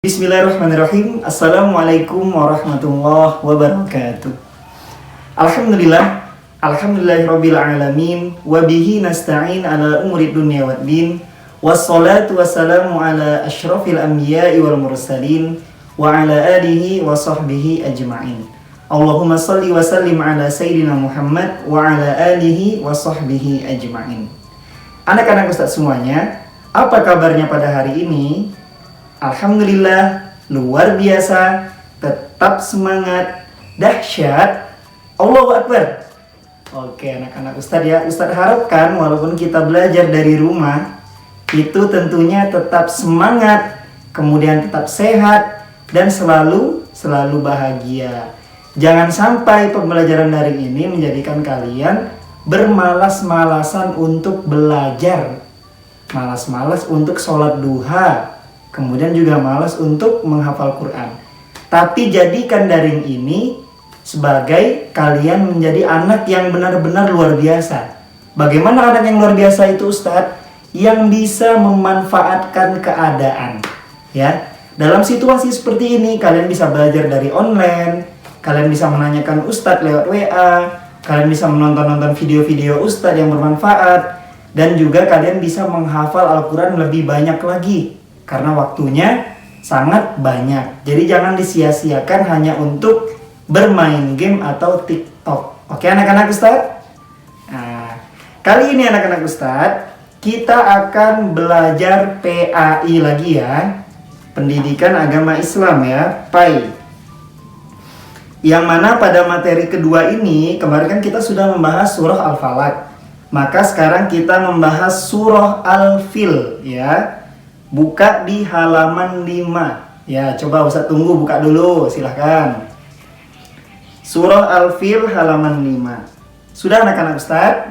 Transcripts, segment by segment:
Bismillahirrahmanirrahim. Assalamualaikum warahmatullahi wabarakatuh. Alhamdulillahirabbil alamin wa bihi nasta'in ala umuri dunya waddin. Wassalatu wassalamu ala asyrafil anbiya'i wal mursalin wa ala alihi wa sahbihi ajma'in. Allahumma shalli wa sallim ala sayyidina Muhammad wa ala alihi wa sahbihi ajma'in. Anak-anak Ustaz semuanya, apa kabarnya pada hari ini? Alhamdulillah, luar biasa, tetap semangat, dahsyat, Allahu Akbar. Oke anak-anak Ustadz ya, Ustadz harapkan walaupun kita belajar dari rumah, itu tentunya tetap semangat, kemudian tetap sehat, dan selalu bahagia. Jangan sampai pembelajaran daring ini menjadikan kalian bermalas-malasan untuk belajar, malas-malas untuk sholat duha, kemudian juga malas untuk menghafal Quran. Tapi jadikan daring ini sebagai kalian menjadi anak yang benar-benar luar biasa. Bagaimana anak yang luar biasa itu Ustadz? Yang bisa memanfaatkan keadaan. Ya, dalam situasi seperti ini kalian bisa belajar dari online, kalian bisa menanyakan Ustadz lewat WA, kalian bisa menonton video-video Ustadz yang bermanfaat, dan juga kalian bisa menghafal Al-Quran lebih banyak lagi. Karena waktunya sangat banyak. Jadi jangan disia-siakan hanya untuk bermain game atau TikTok. Oke anak-anak Ustadz? Nah, kali ini anak-anak Ustadz, kita akan belajar PAI lagi ya. Pendidikan Agama Islam ya, PAI. Yang mana pada materi kedua ini, kemarin kan kita sudah membahas surah Al-Falaq. Maka sekarang kita membahas surah Al-Fil ya. Buka di halaman 5. Ya, coba Ustaz tunggu buka dulu, silahkan. Surah Al-Fil halaman 5. Sudah anak-anak Ustaz?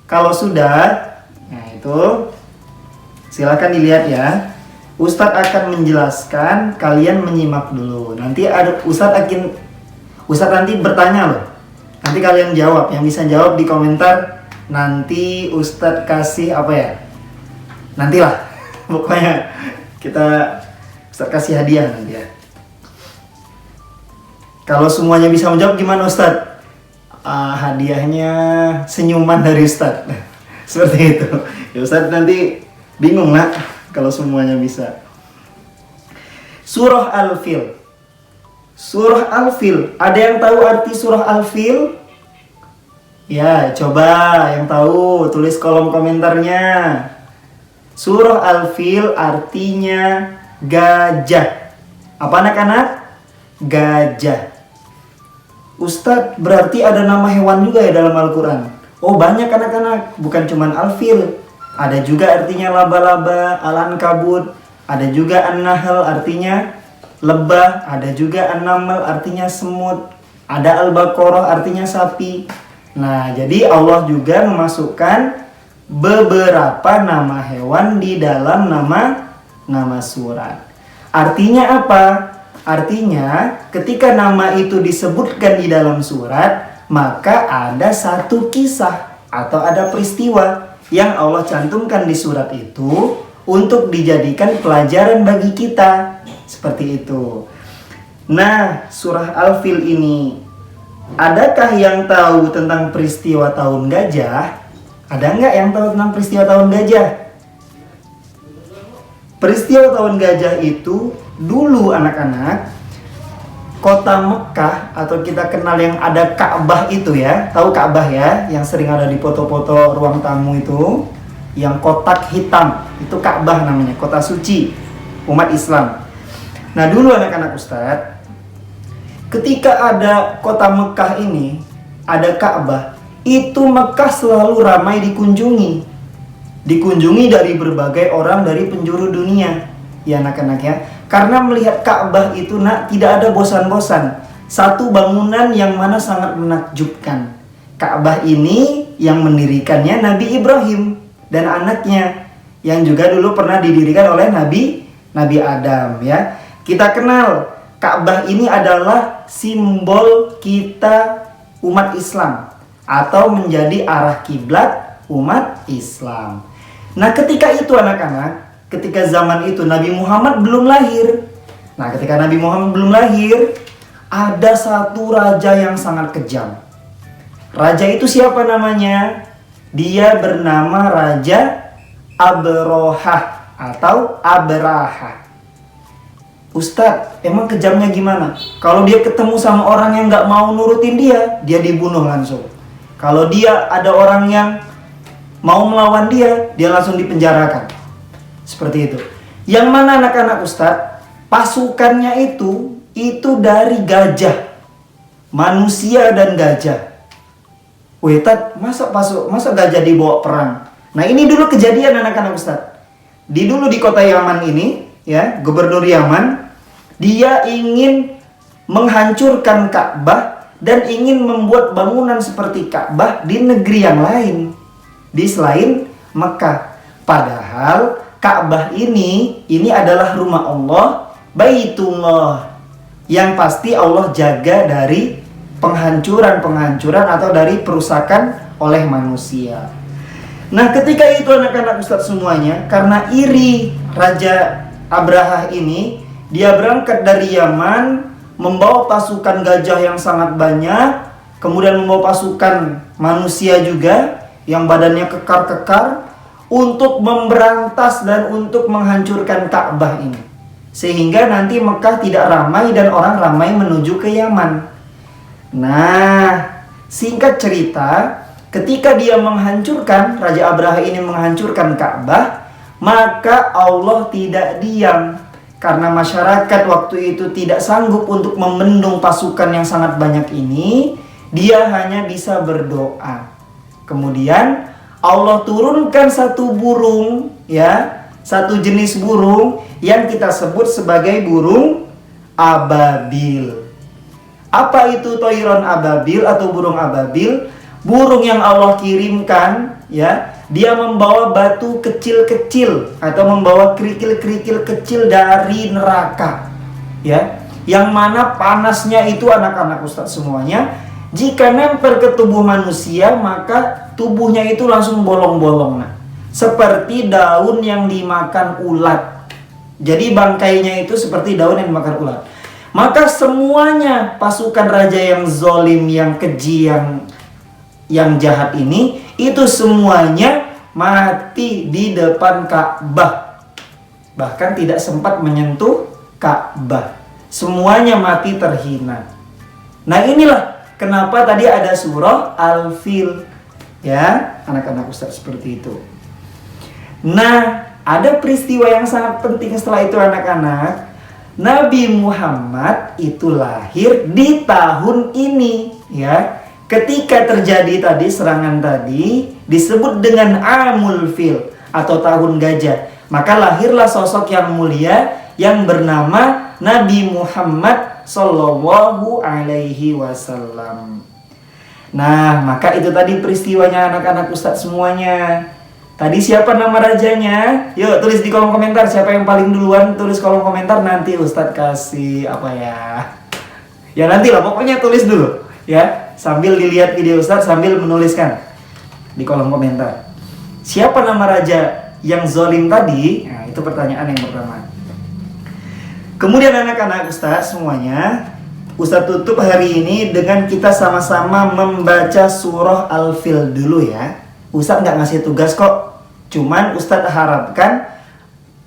Kalau sudah, nah itu silahkan dilihat ya. Ustaz akan menjelaskan, kalian menyimak dulu. Nanti ada Ustaz nanti bertanya loh. Nanti kalian jawab, yang bisa jawab di komentar. Nanti Ustaz kasih apa ya? Nantilah. Pokoknya Ustaz kasih hadiah nanti ya. Kalau semuanya bisa menjawab gimana Ustaz? Hadiahnya senyuman dari Ustaz. Seperti itu. Ya Ustaz nanti bingung lah kalau semuanya bisa. Surah Al-Fil. Surah Al-Fil. Ada yang tahu arti surah Al-Fil? Ya, coba yang tahu tulis kolom komentarnya. Surah Al-Fil artinya gajah. Apa anak-anak? Gajah. Ustadz, berarti ada nama hewan juga ya dalam Al-Quran? Oh banyak anak-anak, bukan cuma Al-Fil. Ada juga artinya laba-laba, Al-Ankabut. Ada juga An-Nahl artinya lebah. Ada juga An-Naml artinya semut. Ada Al-Baqarah artinya sapi. Nah, jadi Allah juga memasukkan beberapa nama hewan di dalam nama surat. Artinya apa? Artinya ketika nama itu disebutkan di dalam surat, maka ada satu kisah atau ada peristiwa yang Allah cantumkan di surat itu untuk dijadikan pelajaran bagi kita. Seperti itu. Nah, surah Al-Fil ini, adakah yang tahu tentang peristiwa tahun gajah? Ada nggak yang tahu tentang peristiwa tahun gajah? Peristiwa tahun gajah itu dulu anak-anak, kota Mekah atau kita kenal yang ada Ka'bah itu ya. Tahu Ka'bah ya, yang sering ada di foto-foto ruang tamu itu, yang kotak hitam, itu Ka'bah namanya, kota suci umat Islam. Nah dulu anak-anak Ustadz, ketika ada kota Mekah ini, ada Ka'bah, itu Mekah selalu ramai dikunjungi dari berbagai orang dari penjuru dunia ya anak-anak ya, karena melihat Ka'bah itu tidak ada bosan-bosan. Satu bangunan yang mana sangat menakjubkan. Ka'bah ini yang mendirikannya Nabi Ibrahim dan anaknya, yang juga dulu pernah didirikan oleh Nabi Adam ya. Kita kenal Ka'bah ini adalah simbol kita umat Islam, atau menjadi arah kiblat umat Islam. Nah ketika itu anak-anak, ketika zaman itu Nabi Muhammad belum lahir. Nah, ketika Nabi Muhammad belum lahir, ada satu raja yang sangat kejam. Raja itu siapa namanya? Dia bernama Raja Abrahah atau Abraha. Ustadz, emang kejamnya gimana? Kalau dia ketemu sama orang yang gak mau nurutin dia dibunuh langsung. Kalau dia ada orang yang mau melawan dia langsung dipenjarakan. Seperti itu. Yang mana anak-anak Ustadz? Pasukannya itu dari gajah. Manusia dan gajah. Wih, Tat, masa gajah dibawa perang? Nah, ini dulu kejadian anak-anak Ustadz. Dulu di kota Yaman ini, ya, gubernur Yaman, dia ingin menghancurkan Ka'bah dan ingin membuat bangunan seperti Ka'bah di negeri yang lain, di selain Mekah. Padahal Ka'bah ini adalah rumah Allah, Baitullah, yang pasti Allah jaga dari penghancuran atau dari perusakan oleh manusia. Nah, ketika itu anak-anak Ustadz semuanya, karena iri Raja Abrahah ini, dia berangkat dari Yaman, membawa pasukan gajah yang sangat banyak, kemudian membawa pasukan manusia juga, yang badannya kekar-kekar, untuk memberantas dan untuk menghancurkan Ka'bah ini. Sehingga nanti Mekah tidak ramai dan orang ramai menuju ke Yaman. Nah, singkat cerita, ketika dia menghancurkan, Raja Abraha ini menghancurkan Ka'bah, maka Allah tidak diam. Karena masyarakat waktu itu tidak sanggup untuk membendung pasukan yang sangat banyak ini, dia hanya bisa berdoa. Kemudian Allah turunkan satu burung, ya, satu jenis burung yang kita sebut sebagai burung ababil. Apa itu toiron ababil atau burung ababil? Burung yang Allah kirimkan, ya, dia membawa batu kecil-kecil atau membawa kerikil-kerikil kecil dari neraka, ya, yang mana panasnya itu anak-anak Ustadz semuanya, jika nempel ke tubuh manusia maka tubuhnya itu langsung bolong-bolong, nah, seperti daun yang dimakan ulat. Jadi bangkainya itu seperti daun yang dimakan ulat. Maka semuanya pasukan raja yang zolim, yang keji, yang jahat ini, itu semuanya mati di depan Ka'bah. Bahkan tidak sempat menyentuh Ka'bah. Semuanya mati terhina. Nah, inilah kenapa tadi ada surah Al-Fil, ya, anak-anak Ustadz, seperti itu. Nah, ada peristiwa yang sangat penting setelah itu anak-anak. Nabi Muhammad itu lahir di tahun ini, ya. Ketika terjadi tadi serangan tadi disebut dengan Amul Fil atau tahun gajah. Maka lahirlah sosok yang mulia yang bernama Nabi Muhammad Sallallahu Alaihi Wasallam. Nah, maka itu tadi peristiwanya anak-anak Ustadz semuanya. Tadi siapa nama rajanya? Yuk tulis di kolom komentar, siapa yang paling duluan tulis kolom komentar, nanti Ustadz kasih apa ya. Ya nanti lah, pokoknya tulis dulu ya, sambil dilihat video Ustadz sambil menuliskan di kolom komentar. Siapa nama raja yang zolim tadi? Nah, itu pertanyaan yang pertama. Kemudian anak-anak Ustadz semuanya, Ustadz tutup hari ini dengan kita sama-sama membaca surah Al-Fil dulu ya. Ustadz nggak ngasih tugas kok. Cuman Ustadz harapkan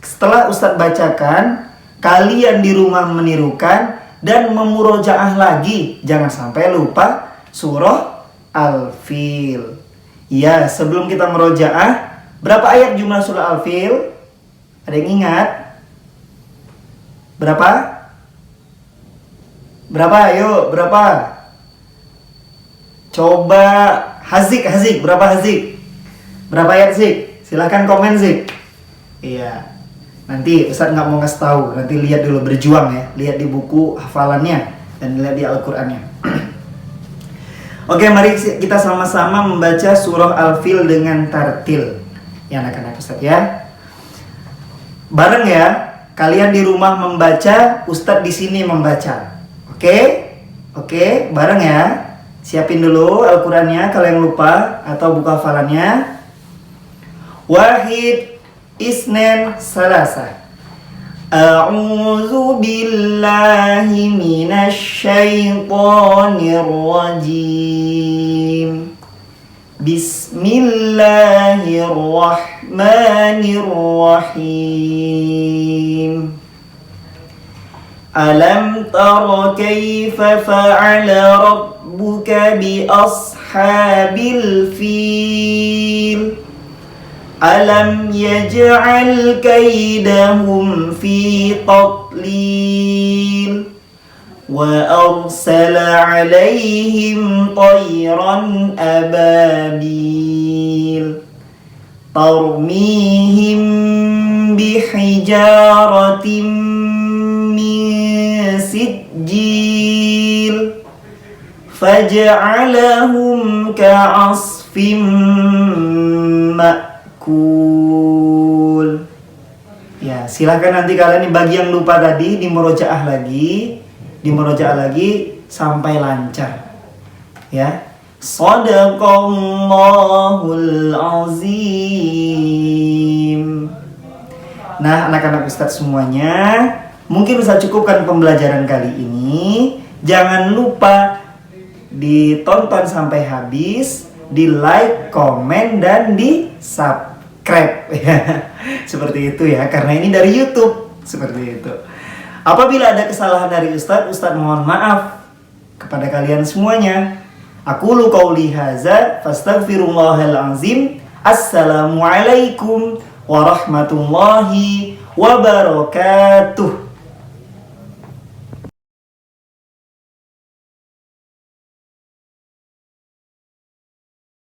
setelah Ustadz bacakan, kalian di rumah menirukan dan memurojaah lagi. Jangan sampai lupa surah Al-Fil. Ya, sebelum kita merojaah, berapa ayat jumlah surah Al-Fil? Ada yang ingat? Berapa? Berapa? Ayo, berapa? Coba Hazik, berapa Hazik? Berapa ayat Zik? Silahkan komen Zik. Iya. Nanti Ustadz nggak mau ngasih tahu. Nanti lihat dulu, berjuang ya. Lihat di buku hafalannya dan lihat di Al-Qur'annya. Oke, mari kita sama-sama membaca surah Al-Fil dengan tartil. Ya anak-anak Ustadz ya. Bareng ya. Kalian di rumah membaca, Ustadz di sini membaca. Oke? Oke, bareng ya. Siapin dulu Al-Qur'annya kalau yang lupa atau buku hafalannya. Wahid, Isnen, Salasa. A'udzu billahi minasy syaithanir rajim. Bismillahirrahmanirrahim. Alam tara kaifa fa'ala rabbuka bi ashabil fil. Alam yaj'al kaidahum fi tadlil. Wa arsala 'alaihim tayran ababil. Tarmihim bihijaratin min sijil. Faj'alahum ka'asfim ma'kul. Ya, silahkan nanti kalian bagi yang lupa tadi dimurojaah lagi sampai lancar. Ya. Shadaqallahul azim. Nah, anak-anak Ustadz semuanya, mungkin bisa cukupkan pembelajaran kali ini. Jangan lupa ditonton sampai habis, di like, komen, dan di subscribe. Seperti itu ya, karena ini dari YouTube. Seperti itu. Apabila ada kesalahan dari Ustadz mohon maaf kepada kalian semuanya. Aqulu qauli hadza fastaghfirullahal azim. Assalamualaikum warahmatullahi wabarakatuh.